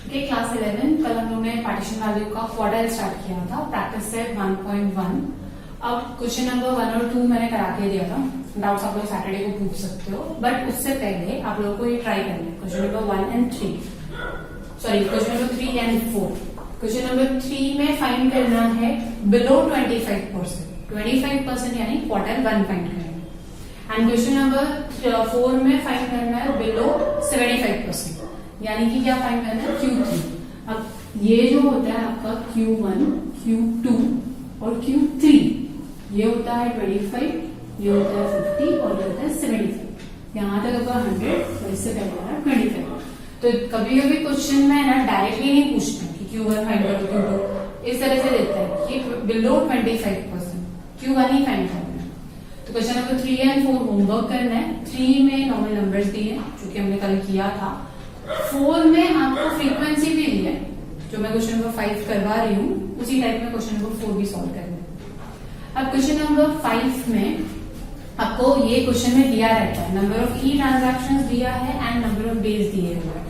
Okay, class 11 कल हम लोगों ने पार्टीशन वैल्यू का क्वार्टाइल स्टार्ट किया था, प्रैक्टिस सेट 1.1। अब क्वेश्चन नंबर 1 और 2 मैंने करा के दिया था, डाउट्स आप लोग सैटरडे को पूछ सकते हो, बट उससे पहले आप लोगों को ये ट्राई करना है question number 1 and 3, sorry question number 3 and 4। Question number 3 में फाइंड करना है बिलो 25%, 25% यानी क्वार्टाइल 1 फाइंड करना है। एंड क्वेश्चन नंबर 4 में फाइंड करना है बिलो 75%, यानी कि क्या फाइंड करना है Q3। अब ये जो होता है आपका Q1, Q2 और Q3, ये होता है 25, ये होता है 50 और ये होता है 75। यहाँ तक होगा 100 और इससे पहले वाला 25। तो कभी कभी क्वेश्चन में ना डायरेक्टली नहीं पूछते कि Q1 फाइंड करो, Q2 इस तरह से देता है कि बिलो 25%, Q1 ही फाइंड करना है। तो क्वेश्चन नंबर 3 एंड 4 होमवर्क करना है। 3 में नॉर्मल नंबर्स दिए जो कि हमने कल किया था। 4 में आपको फ्रीक्वेंसी भी दी है, जो मैं क्वेश्चन नंबर 5 करवा रही हूँ, उसी टाइप में क्वेश्चन नंबर 4 भी सॉल्व करना है। अब क्वेश्चन नंबर 5 में आपको ये क्वेश्चन में दिया रहता है, नंबर ऑफ ई ट्रांजैक्शंस दिया है एंड नंबर ऑफ डेज दिए हुए हैं।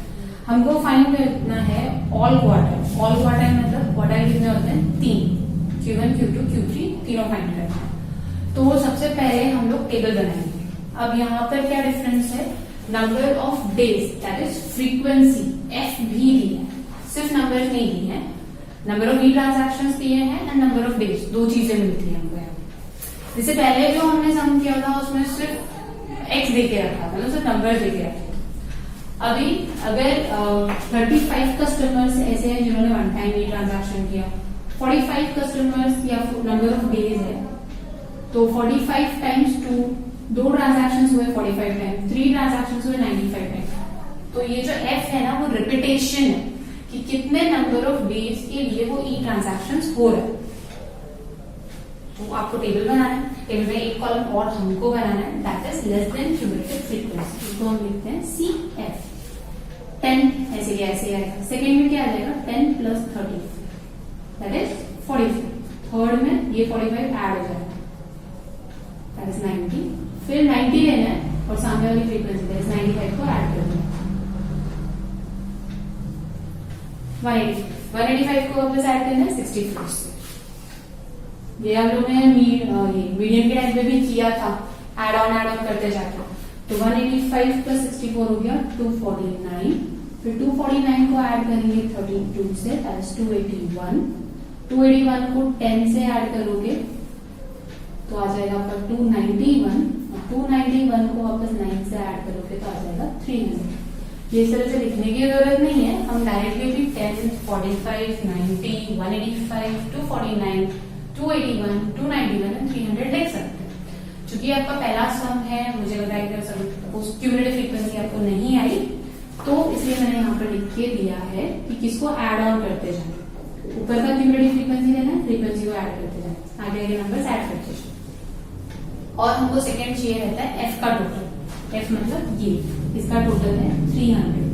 हमको फाइंड करना है ऑल क्वार्टर। ऑल क्वार्टर मतलब क्वार्टर कितने होते हैं? 3, Q1, Q2, Q3 तीनों फाइंड करना है। तो सबसे पहले हम लोग टेबल बनाएंगे। अब यहाँ पर क्या डिफरेंस है? Number of days that is frequency F भी दी है, सिर्फ नंबर नहीं दी है। नंबर ऑफ ई ट्रांजैक्शंस दिए हैं एंड नंबर ऑफ डेज, दो चीजें मिलती है हमको यहाँ। इससे पहले जो हमने सम किया था उसमें सिर्फ एक्स देके रखा था, मतलब सिर्फ नंबर देके रखे। अभी अगर 35 कस्टमर्स ऐसे हैं जिन्होंने वन टाइम ई ट्रांजैक्शन किया, 45 कस्टमर्स या नंबर ऑफ डेज है, तो 45 टाइम्स 2, 2 ट्रांजैक्शंस हुए 45 टाइम्स, 3 ट्रांजैक्शंस हुए 95 टाइम्स। तो ये जो एफ है ना वो रिपीटेशन है कि कितने नंबर ऑफ डेज के लिए वो ई ट्रांजैक्शंस हो रहे हैं। तो आपको टेबल बनाना है, टेबल में एक कॉलम और हमको बनाना है, that is less than cumulative frequency, इसको हम लिखते हैं CF। 10 ऐसे ऐसे आएगा। सेकेंड में क्या आ जाएगा? 10 प्लस 30 दैट इज 45। थर्ड में ये 45 ऐड हो जाएगा, दैट इज 90। फिर 90 लेना है और सामने वाली फ्रीक्वेंसी दैट इज 95 को ऐड कर देना। 185 को वापस ऐड करना है 64 से। ये हम लोग ने मीडियम के टाइम पे भी किया था, ऐड ऑन करते जाते। तो 185 प्लस 64 हो गया 249। फिर 249 को ऐड करेंगे 32 से, दैट इज 281। 281 को 10 से ऐड करोगे तो आ जाएगा आपका 291। 291 को वापस 9 से ऐड करोगे तो आ जाएगा 300। ये इस तरह से लिखने की जरूरत नहीं है, हम डायरेक्टली भी 10, 45, 90, 185, 249, 281, 291 और 300 लिख सकते हैं। चूंकि आपका पहला सम है, मुझे लग रहा है क्यूमुलेटिव फ्रीक्वेंसी आपको नहीं आई, तो इसलिए मैंने यहाँ पर लिख के दिया है कि किसको ऐड ऑन करते जाए। ऊपर का क्यूमुलेटिव फ्रीक्वेंसी लेना है, फ्रीक्वेंसी को ऐड करते जाए, आगे आगे नंबर्स ऐड करते जाए। और हमको सेकेंड चाहिए रहता है एफ का टोटल। एफ मतलब ये, इसका टोटल है 300,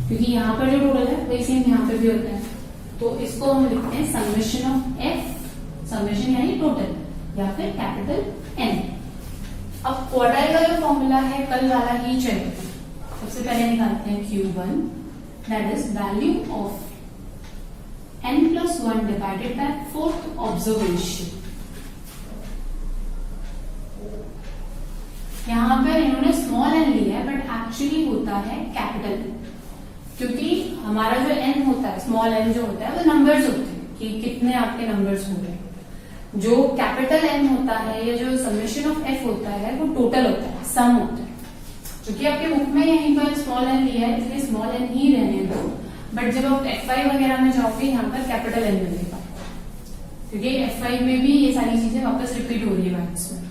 क्योंकि यहाँ पर जो टोटल है वही सेम यहाँ पर भी होता है। तो इसको हम लिखते हैं समेशन ऑफ एफ, समेशन यानी टोटल, या फिर कैपिटल एन। अब क्वार्टाइल का जो फॉर्मूला है कल वाला ही चाहिए। सबसे पहले निकालते हैं Q1, that is value of n+1 divided by 4th observation. यहां पर इन्होंने स्मॉल एन लिया है, बट एक्चुअली होता है कैपिटल एन, क्योंकि हमारा जो एन होता है, स्मॉल एन जो होता है वो नंबर्स होते हैं कि कितने आपके नंबर्स हो रहे हैं। जो कैपिटल एन होता है या जो समेशन ऑफ एफ होता है वो टोटल होता है, सम होता है। क्योंकि आपके बुक में यहीं पर स्मॉल एन लिया है इसलिए स्मॉल एन ही रहने दो, बट जब आप F5 वगैरह में जाओगे यहाँ पर कैपिटल एन मिलेगा, क्योंकि F5 में भी ये सारी चीजें वापस रिपीट हो रही है मैथ्स में।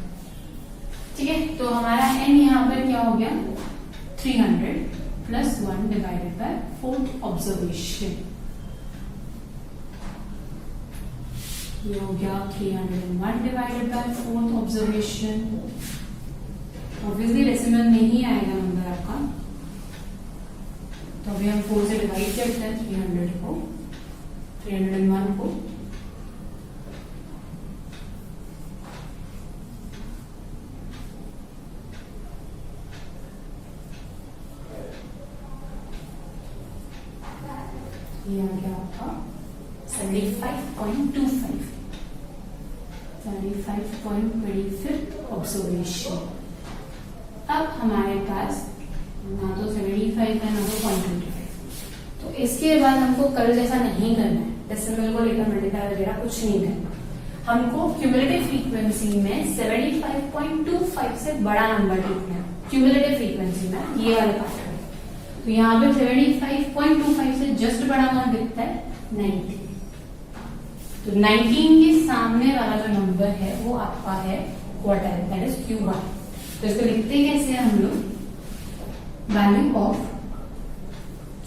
ठीक है, तो हमारा एन यहाँ पर क्या हो गया? 300 plus 1 divided by 4th observation. ये हो गया 301 divided by 4th observation. Obviously decimal नहीं आएगा नंबर आपका, तो अभी हम 4 से डिवाइड करते हैं 300 को, 301 को। ये आ गया आपका 75.25 ऑब्जर्वेशन। अब हमारे पास ना तो 75 है ना तो 0.25, तो इसके बाद हमको कल जैसा नहीं करना है, डेसिमल को लेकर मल्टीप्लाई वगैरह कुछ नहीं करना। हमको क्यूमुलेटिव फ्रीक्वेंसी में 75.25 से बड़ा नंबर देखना है। क्यूमुलेटिव फ्रीक्वेंसी में ये वाला पार्ट है, तो यहाँ पे 75.25 से जस्ट बड़ा कौन दिखता है? 19। तो 19 के सामने वाला जो नंबर है वो आपका है क्वार्टाइल, दैट इज Q1। तो इसको लिखते कैसे हम लोग? Value of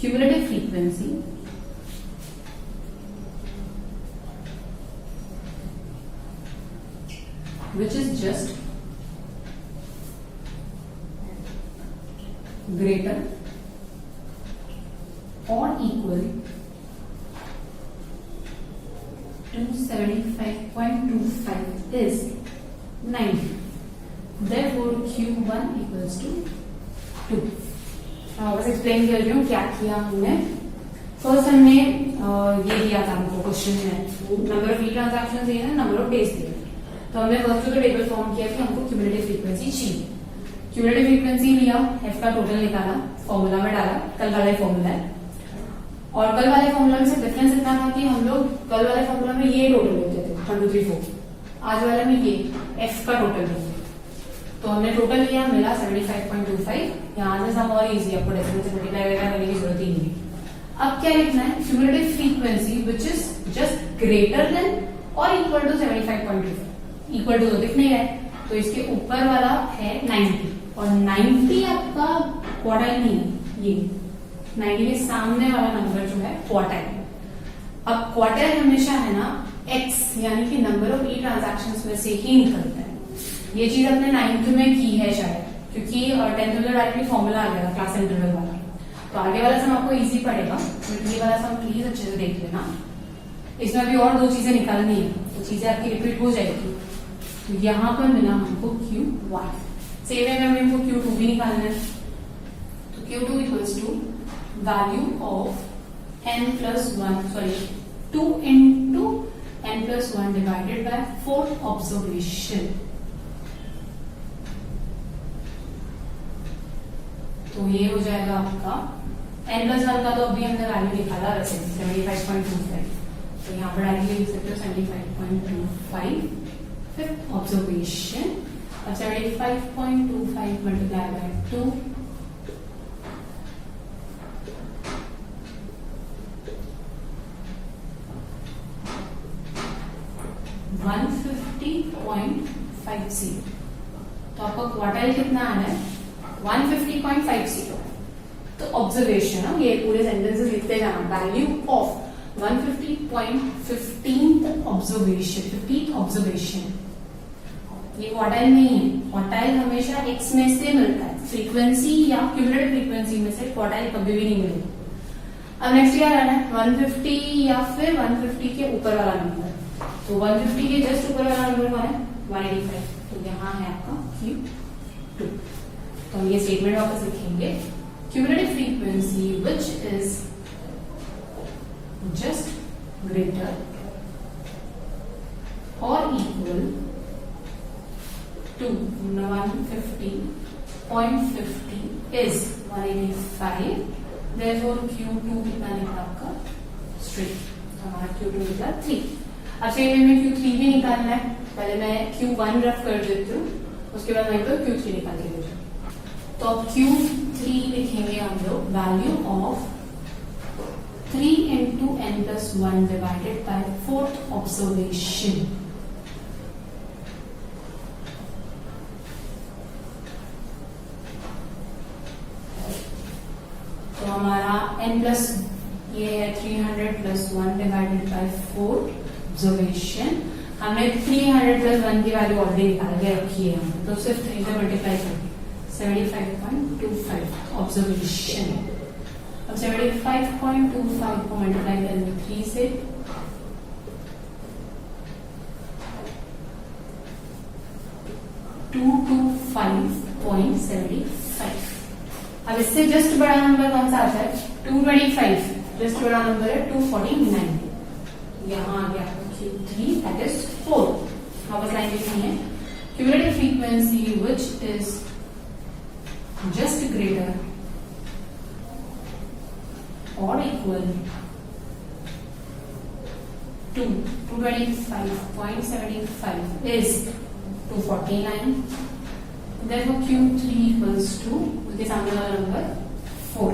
cumulative frequency which is just greater or equal to 75.25 is 90. Therefore Q1 equals to 2. बस एक्सप्लेन कर रही हूँ क्या किया हमने। फर्स्ट हमने ये दिया था हमको क्वेश्चन में, नंबर ऑफ ई ट्रांजैक्शन दिए ना, नंबर ऑफ डेज दिए। तो हमने फर्स्ट तो टेबल फॉर्म किया कि हमको क्यूमुलेटिव फ्रीक्वेंसी चाहिए। क्यूमुलेटिव फ्रीक्वेंसी लिया, एफ का टोटल निकाला, फॉर्मूला में डाला, कल वाला ही फॉर्मूला है। और कल वाले फॉर्मूला में से डिफरेंस इतना था कि हम लोग कल वाले फॉर्मूला में ये टोटल लेते थे 1 2 3 4, आज वाले में ये एफ का टोटल लेंगे। तो हमने टोटल लिया, मिला 75.25। यहाँ से सब और इजी, आपको डेसिमल से मल्टीप्लाई वगैरह करने की जरूरत ही नहीं है। अब क्या लिखना है? Cumulative frequency which is just greater than और इक्वल टू 75.25। इक्वल टू तो दिख नहीं रहा है, तो इसके ऊपर वाला है 90, और 90 आपका क्वार्टाइल नहीं है, ये 90 के सामने वाला नंबर जो है क्वार्टाइल। अब क्वार्टाइल हमेशा है ना x, यानी कि नंबर ऑफ ई ट्रांजैक्शंस में से ही निकलता है। ये चीज अपने 9th में की है शायद, क्योंकि 10th में डायरेक्टली फॉर्मूला आ गया था क्लास इंटरवल वाला। तो आगे वाला सम आपको इजी पड़ेगा, बट ये वाला सम प्लीज अच्छे से देख लेना। इसमें अभी और 2 चीजें निकालनी है, तो चीजें आपकी रिपीट हो जाएगी। तो यहां पर मिला हमको Q1, सेम है में हमको Q2 भी निकालना है। तो Q2 equals to value of n+1 2 into n+1 divided by 4th observation. तो ये हो जाएगा आपका n+1 का, तो अभी हमने वैल्यू निकाला वैसे 75.25, तो यहाँ पर डायरेक्टली लिख सकते हो 75.25 5th ऑब्जर्वेशन। अब 75.25 मल्टीप्लाई बाय 2 150.50। तो आपका क्वार्टाइल कितना आना है? 150.50। तो ऑब्जर्वेशन, ये पूरे सेंटेंसेस लिखते जाना, वैल्यू ऑफ 150.15th ऑब्जर्वेशन। ये क्वार्टाइल नहीं है, क्वार्टाइल हमेशा x में से मिलता है, फ्रीक्वेंसी या क्यूमुलेटिव फ्रीक्वेंसी में से क्वार्टाइल कभी भी नहीं मिलेगा। अब नेक्स्ट क्या रहना है? 150 या फिर 150 के ऊपर वाला नंबर। तो 150 के जस्ट ऊपर वाला नंबर कौन है? 185। तो यहाँ है आपका Q2। तो हम ये स्टेटमेंट वापस लिखेंगे, cumulative frequency which is just greater or equal to 150.50 is 185. Therefore Q2 कितना निकला आपका? स्ट्रेट। हमारा Q2 निकला 3। अब सेम में Q3 भी निकालना है। पहले मैं Q1 रफ कर देती हूँ, उसके बाद मैं तो Q3 निकाल के देती हूँ। तो अब Q3 लिखेंगे हम लोग, value of 3 into n+1 divided by 4th observation। तो हमारा n प्लस ये है 300 + 1 डिवाइडेड बाय 4th ऑब्जर्वेशन। हमने 300 + 1 की वैल्यू ऑलरेडी निकाल के रखी है, तो सिर्फ 3 से मल्टीप्लाई करेंगे, 75.25 ऑब्जर्वेशन। अब 75.25 को मल्टीप्लाई करेंगे 3 से, टू 5.75। अब इससे जस्ट बड़ा नंबर कौन सा आता है? 225। जस्ट बड़ा नंबर है 249, यहाँ आ गया Q3 दैट इज 4। वापस लाइन लिखनी है, cumulative frequency which is just greater or equal to 225.75 is 249, therefore Q3 equals to उसके सामने वाला नंबर 4।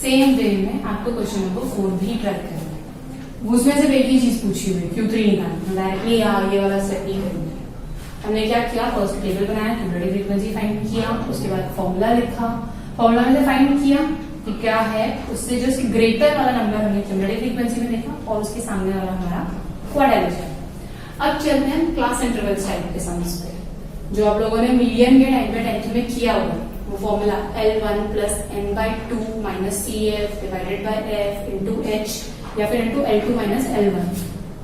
सेम वे में आपको क्वेश्चन नंबर 4 भी ट्राई करना है, उसमें से एक ही चीज पूछी हुई Q3 निकालना, डायरेक्टली ये वाला स्टेप नहीं करेंगे। हमने क्या किया, फर्स्ट टेबल बनाया, क्यूमुलेटिव फ्रीक्वेंसी फाइंड किया, उसके बाद फॉर्मूला लिखा, फॉर्मूला में से फाइंड किया कि क्या है, उससे जस्ट ग्रेटर वाला नंबर हमने क्यूमुलेटिव फ्रीक्वेंसी में देखा और उसके सामने वाला हमारा क्वाड्रेटिक है। अब चलते हैं क्लास इंटरवल टाइप के सम्स पे, जो आप लोगों ने मीडियन के टाइम पे 10th में किया होगा, वो formula L1 plus n/2 minus CF divided by F into H या फिर इंटू L2 माइनस L1,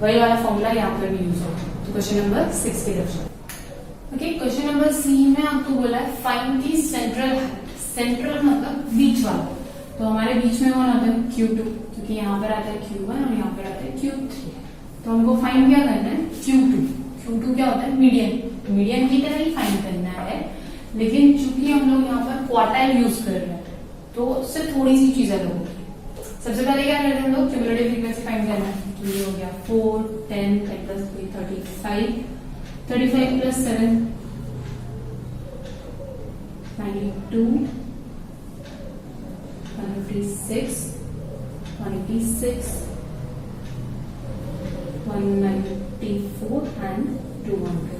वही वाला फॉर्मूला यहाँ पर भी यूज होगा। तो क्वेश्चन नंबर 6 की तरफ। ओके, क्वेश्चन नंबर C में आपको बोला है find the central height. Central मतलब बीच वाला, तो हमारे बीच में कौन आता है Q2, क्योंकि यहाँ पर आता है Q1 और यहाँ पर आता है Q3, तो हमको फाइंड क्या करना है Q2। Q2 क्या होता है, मीडियन, मीडियन की तरह ही फाइंड करना है, लेकिन चूंकि हम लोग यहाँ पर क्वार्टाइल यूज कर रहे हैं तो उससे थोड़ी सी चीजें अलग होगी। सबसे पहले क्या करते हैं हम लोग, क्यूमुलेटिव फ्रीक्वेंसी फाइंड करना है, तो ये हो गया 4 10 10 प्लस 3 35 35 प्लस 7 92 156 184 194 एंड 200,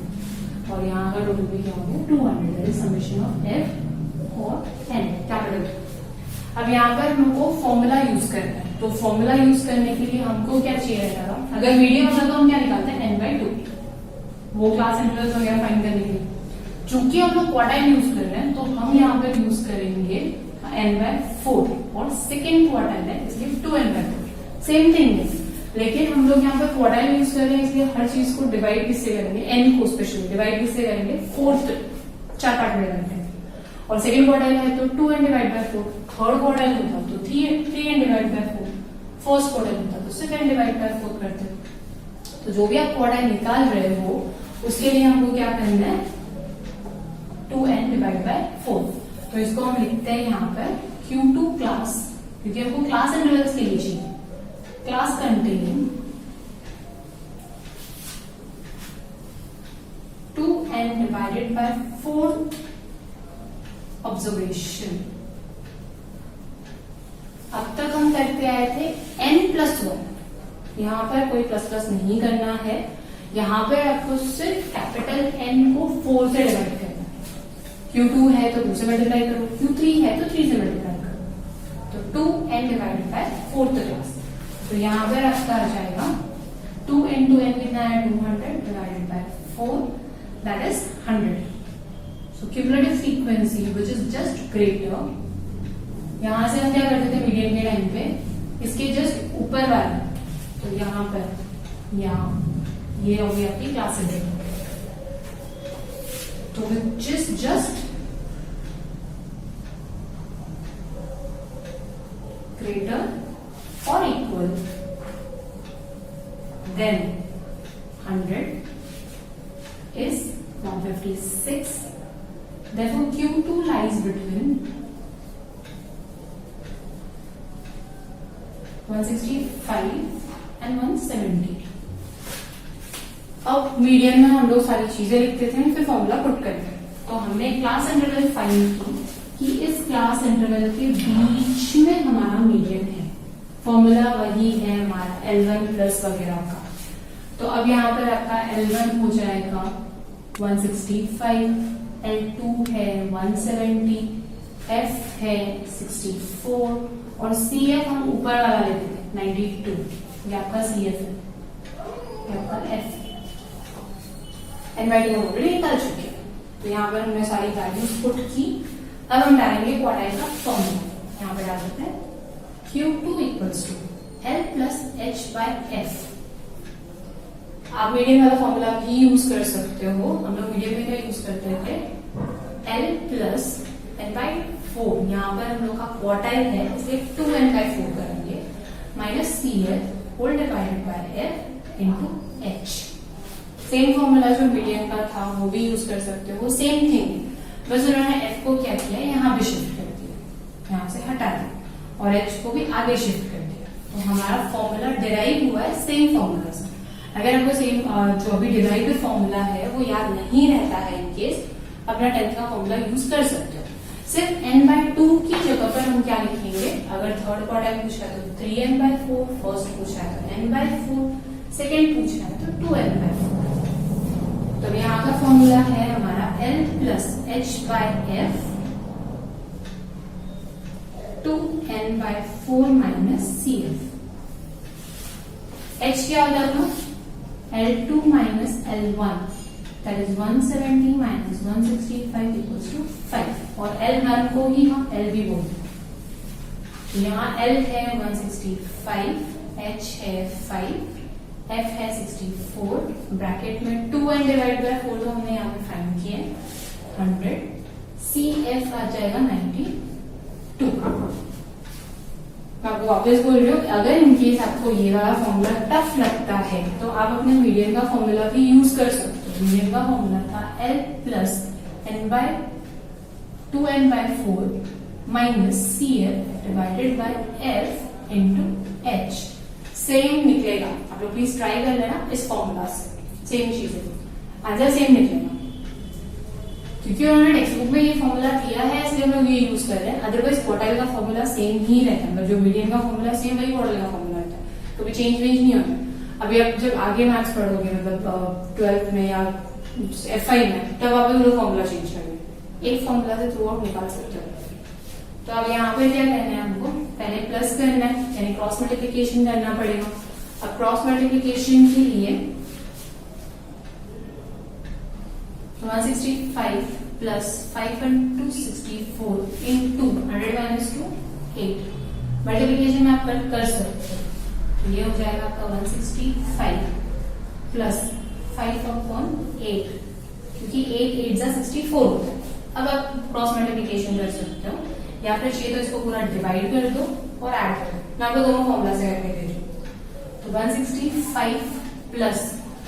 और यहाँ का टोटल भी क्या हो गया 200, that is summation of F और N कैपिटल। अब यहाँ पर हमको फॉर्मूला यूज करना है, तो फॉर्मूला यूज करने के लिए हमको क्या चाहिए रहता था, अगर मीडियम होता तो हम क्या निकालते हैं n/2, वो क्लास इंटरवल्स वगैरह फाइंड करने के लिए। चूंकि हम लोग क्वार्टाइल यूज कर रहे हैं तो हम यहाँ पर यूज करेंगे n/4, और सेकेंड क्वार्टाइल है इसलिए 2n/4, सेम थिंग है, लेकिन हम लोग यहाँ पर क्वार्टाइल यूज कर रहे हैं इसलिए हर चीज को डिवाइड किससे करेंगे, n को स्पेशली डिवाइड किससे करेंगे, 4th 4 पार्ट में करेंगे, और सेकेंड क्वार्टाइल है तो 2n/4, थर्ड क्वार्टाइल होता तो 3n/4, फर्स्ट क्वार्टाइल होता तो 6n/4 करते। तो जो भी आप क्वार्टाइल निकाल रहे हो उसके लिए हमको क्या करना है 2n/4, तो इसको हम लिखते हैं यहाँ पर Q2 क्लास, क्योंकि हमको क्लास इंटरवल्स के लिए चाहिए, क्लास कंटेनिंग 2n/4 ऑब्जर्वेशन। अब तक हम करते आए थे n+1, यहाँ पर कोई प्लस प्लस नहीं करना है, यहाँ पर आपको सिर्फ कैपिटल N को 4 से डिवाइड करना है। Q2 है तो 2 से मल्टीप्लाई करो, Q3 है तो 3 से मल्टीप्लाई करो, तो 2n/4th क्लास। तो यहाँ पर आपका आ जाएगा 2 into n कितना है 200 divided by 4, that is 100। So cumulative frequency which is just greater, यहां से हम क्या करते थे मीडियन के टाइम पे, इसके जस्ट ऊपर वाला, तो यहाँ पर ये हो गई आपकी क्लास इंटरवल, तो which is just greater or equal then 100 is 156, therefore Q2 lies between 165 and 170। अब मीडियन में हम लोग सारी चीजें लिखते थे फिर फॉर्मूला पुट करते थे, तो हमने क्लास इंटरवल फाइंड की कि इस क्लास इंटरवल के बीच में हमारा मीडियन है, फॉर्मूला वही है हमारा L1 प्लस वगैरह का। तो अब यहाँ पर आपका L1 हो जाएगा 165, L2 है 170, F है 64 और CF हम ऊपर वाला लेते थे 92, ये आपका CF है, ये आपका F n/2 हम ऑलरेडी निकाल चुके हैं। तो यहाँ पर हमने सारी वैल्यूज पुट की। अब हम डालेंगे क्वार्टाइल का फॉर्मूला, यहाँ पे डाल देते हैं Q2 equals to L plus H by F। आप मीडियम वाला फॉर्मूला भी यूज कर सकते हो, हम लोग मीडियम में क्या यूज करते थे L plus N by 4, यहाँ पर हम लोग का क्वार्टाइल है इसलिए 2n/4 करेंगे, minus CF whole divided by F into H। Same formula जो मीडियन का था वो भी यूज कर सकते हो, वो सेम थिंग, बस उन्होंने F को क्या किया, यहाँ भी शिफ्ट कर दिया, यहाँ से हटा दिया और H को भी आगे शिफ्ट कर दिया, तो हमारा फॉर्मूला डिराइव हुआ है सेम फॉर्मूला से। अगर आपको सेम जो अभी डिराइव्ड फॉर्मूला है वो याद नहीं रहता है, इन केस अपना 10th का फॉर्मूला यूज कर सकते हो। सिर्फ n/2 की जगह पर हम क्या लिखेंगे, अगर थर्ड क्वार्टाइल पूछा है तो 3n/4, फर्स्ट पूछा है तो n/4, सेकेंड पूछा है तो 2n/4। तो यहाँ का फॉर्मूला है हमारा L plus H/F 2n/4 minus CF। H क्या होगा अपना, L2 minus L1, that is 170 minus 165 equals to 5, और L हर को ही हम L भी बोलते हैं, तो यहाँ L है 165, H है 5, F है 64, ब्रैकेट में 2n डिवाइड बाय 4 तो हमने यहाँ पे फाइंड किए 100, CF आ जाएगा 92। मैं आपको वापस बोल रही हूँ, अगर इनकेस आपको ये वाला फॉर्मूला टफ लगता है तो आप अपने मीडियन का फॉर्मूला भी यूज कर सकते हो। मीडियन का फॉर्मूला था L plus n/2n/4 minus CF divided by F into H। Same निकलेगा, आप लोग प्लीज ट्राई कर लेना इस फॉर्मूला से, सेम चीज है, आंसर सेम निकलेगा, क्योंकि उन्होंने टेक्स्ट बुक में ये फॉर्मूला दिया है इसलिए हम लोग ये यूज कर रहे हैं। अदरवाइज क्वार्टाइल का फॉर्मूला सेम ही रहता है, जो मीडियन का फॉर्मूला सेम वही क्वार्टाइल का फॉर्मूला रहता है, कभी चेंज नहीं होता। अभी आप जब आगे मैथ्स पढ़ोगे, मतलब 12th में या FI में, तब आप लोग फॉर्मूला चेंज करेंगे, एक फॉर्मूला से थ्रू आउट निकाल सकते हो। तो अब यहाँ पे क्या करना है, हमको पहले प्लस करना है, यानी क्रॉस मल्टीप्लीकेशन करना पड़ेगा। अब क्रॉस मल्टीप्लीकेशन के लिए 165 plus 5 into 64 into 100 minus 2 8, multiplication में आप कर सकते हो, तो ये हो जाएगा आपका 165 प्लस 5/8, क्योंकि 8 8 64 होता है। अब आप क्रॉस मल्टीप्लीकेशन कर सकते हो, या फिर चाहिए तो इसको पूरा डिवाइड कर दो और ऐड कर दो। मैं आपको दोनों फॉर्मूला से करके दे रही हूँ। तो 165 प्लस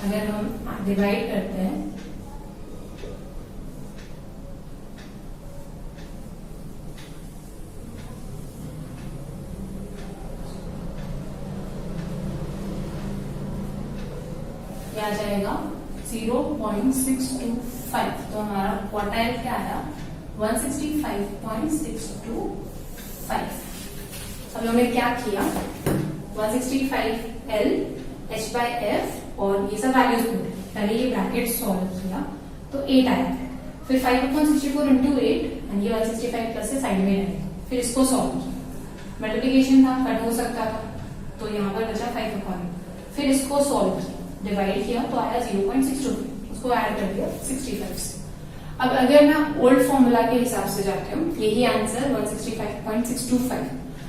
अगर हम डिवाइड करते हैं क्या जाएगा 0.625, तो हमारा क्वार्टाइल क्या आया 165.625। अब हमने क्या किया, 165 L H/F और ये सब वैल्यूज पुट, पहले ये ब्रैकेट सॉल्व किया तो 8 आया, फिर 5/64 into 8 एंड ये 165 प्लस से साइड में रहेगा, फिर इसको सॉल्व किया, मल्टीप्लीकेशन था कट हो सकता था तो यहाँ पर बचा 5/8, फिर इसको सॉल्व किया, डिवाइड किया तो आया 0.625, उसको ऐड कर दिया 65 से। अब अगर मैं ओल्ड फॉर्मूला के हिसाब से जाती हूँ, यही आंसर 165.625,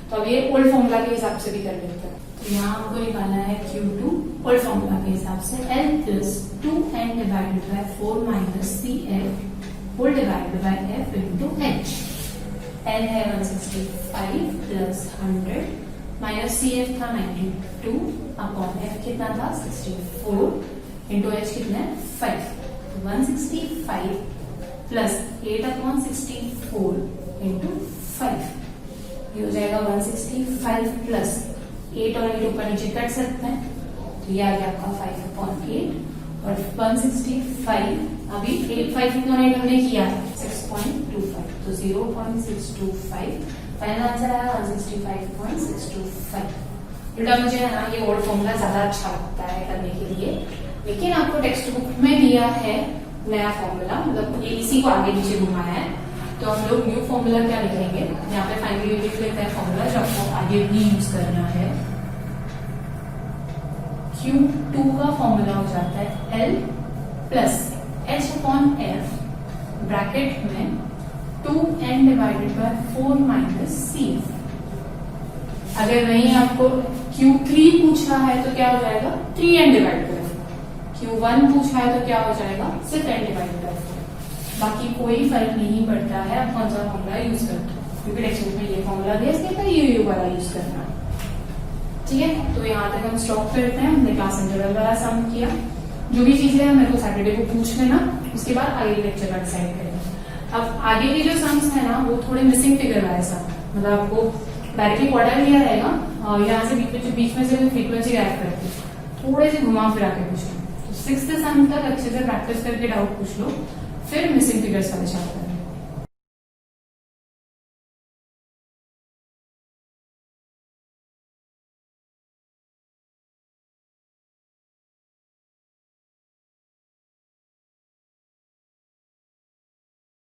तो अब ये ओल्ड फॉर्मूला के हिसाब से भी कर लेते हैं। तो यहाँ हमको निकालना है Q2 ओल्ड फॉर्मूला के हिसाब से, L plus 2n divided by 4 minus CF whole divided by F into H। L है 165 प्लस 100 माइनस CF था 92 अपॉन F कितना था 64 इंटू H कितना है 5, तो 165 प्लस 8/64 इंटू 5, ये हो जाएगा 165 प्लस 8 और 8 ऊपर नीचे कट सकते हैं, तो ये आ गया आपका 5/8 और 165 अभी 5/8 हमने किया 6.25, तो 0.625, फाइनल आंसर आया 165.625। उल्टा मुझे है ना ये ओल्ड फॉर्मूला ज्यादा अच्छा लगता है करने के लिए, लेकिन आपको टेक्स्ट बुक में दिया है नया फॉर्मूला, मतलब ये इसी को आगे नीचे घुमाया है, तो हम लोग न्यू फॉर्मूला क्या लिखेंगे, यहाँ पे फाइनली लिख लेते हैं फॉर्मूला जो आपको आगे भी यूज करना है। Q2 का फॉर्मूला हो जाता है L प्लस H/F ब्रैकेट में 2n divided by 4 minus CF। अगर वहीं आपको Q3 पूछा है तो क्या हो जाएगा 3n डिवाइड करें, Q1 पूछा है तो क्या हो जाएगा सिर्फ n डिवाइड बाय 4, बाकी कोई फर्क नहीं पड़ता है आप कौन सा फॉर्मूला यूज करते हो। क्योंकि टेक्स्ट बुक में ये फॉर्मूला दिया, इसके ऊपर यू वाला यूज करना। ठीक है, तो यहाँ तक हम स्टॉप करते हैं। हमने क्लास इंटरवल वाला सम किया। जो भी चीजें हैं मेरे को सैटरडे को पूछ लेना, उसके बाद आगे के लेक्चर का डिसाइड करेंगे। अब आगे के जो सम्स है ना वो थोड़े मिसिंग फिगर वाले सम, मतलब आपको डायरेक्टली क्वार्टाइल दिया रहेगा और यहाँ से बीच में से फ्रीक्वेंसी गायब करके थोड़े से घुमा फिरा के पूछ लो। तो 6th सम तक अच्छे से प्रैक्टिस करके डाउट पूछ लो, फिर मिसिंग फिगर्स वाले चालू करें।